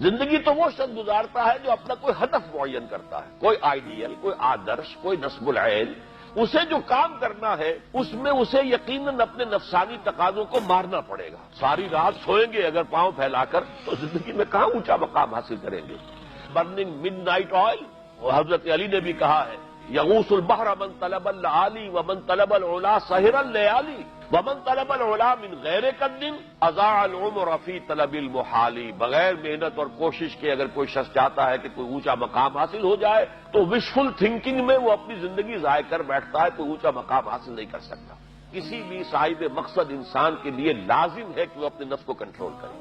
زندگی تو وہ شخص گزارتا ہے جو اپنا کوئی ہدف معین کرتا ہے، کوئی آئیڈیل، کوئی آدرش، کوئی نصب العین. اسے جو کام کرنا ہے اس میں اسے یقیناً اپنے نفسانی تقاضوں کو مارنا پڑے گا. ساری رات سوئیں گے اگر پاؤں پھیلا کر تو زندگی میں کہاں اونچا مقام حاصل کریں گے. برننگ مڈ نائٹ آئل، اور حضرت علی نے بھی کہا ہے یغوث البحر من طلب العالی ومن طلب العلا سہر اللیالی ومن طلب العلا من غیر قد اضاع العمر فی طلب المحالی. بغیر محنت اور کوشش کے اگر کوئی شخص چاہتا ہے کہ کوئی اونچا مقام حاصل ہو جائے تو وشفل تھنکنگ میں وہ اپنی زندگی ضائع کر بیٹھتا ہے، کوئی اونچا مقام حاصل نہیں کر سکتا. کسی بھی صاحب مقصد انسان کے لیے لازم ہے کہ وہ اپنے نفس کو کنٹرول کرے.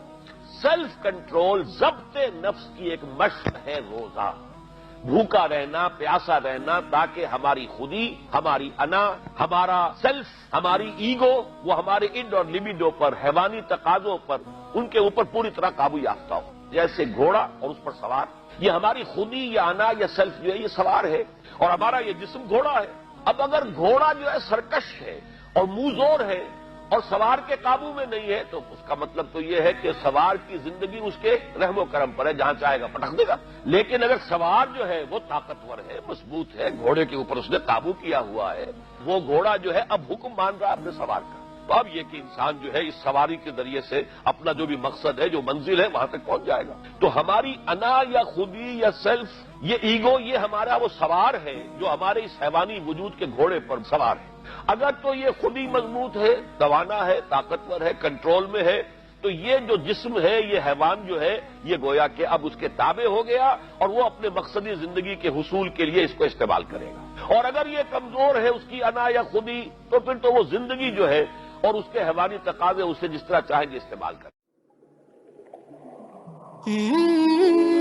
سیلف کنٹرول ضبط نفس کی ایک مشق ہے روزہ. بھوکا رہنا، پیاسا رہنا، تاکہ ہماری خودی، ہماری انا، ہمارا سیلف، ہماری ایگو وہ ہمارے اڈ اور لبیڈو پر، حیوانی تقاضوں پر، ان کے اوپر پوری طرح قابو یافتہ ہو. جیسے گھوڑا اور اس پر سوار، یہ ہماری خودی یا انا یا سیلف جو ہے یہ سوار ہے اور ہمارا یہ جسم گھوڑا ہے. اب اگر گھوڑا جو ہے سرکش ہے اور منہ زور ہے اور سوار کے قابو میں نہیں ہے تو اس کا مطلب تو یہ ہے کہ سوار کی زندگی اس کے رحم و کرم پر ہے، جہاں چاہے گا پٹک دے گا. لیکن اگر سوار جو ہے وہ طاقتور ہے، مضبوط ہے، گھوڑے کے اوپر اس نے قابو کیا ہوا ہے، وہ گھوڑا جو ہے اب حکم مان رہا ہے اپنے سوار کا. تو اب یہ کہ انسان جو ہے اس سواری کے ذریعے سے اپنا جو بھی مقصد ہے، جو منزل ہے، وہاں تک پہنچ جائے گا. تو ہماری انا یا خودی یا سیلف، یہ ایگو، یہ ہمارا وہ سوار ہے جو ہمارے اس حیوانی وجود کے گھوڑے پر سوار ہے. اگر تو یہ خودی مضبوط ہے، توانا ہے، طاقتور ہے، کنٹرول میں ہے، تو یہ جو جسم ہے، یہ حیوان جو ہے، یہ گویا کہ اب اس کے تابع ہو گیا اور وہ اپنے مقصدی زندگی کے حصول کے لیے اس کو استعمال کرے گا. اور اگر یہ کمزور ہے اس کی انا یا خودی، تو پھر تو وہ زندگی جو ہے اور اس کے حیوانی تقاضے اسے جس طرح چاہیں گے استعمال کرے. Mm-hmm.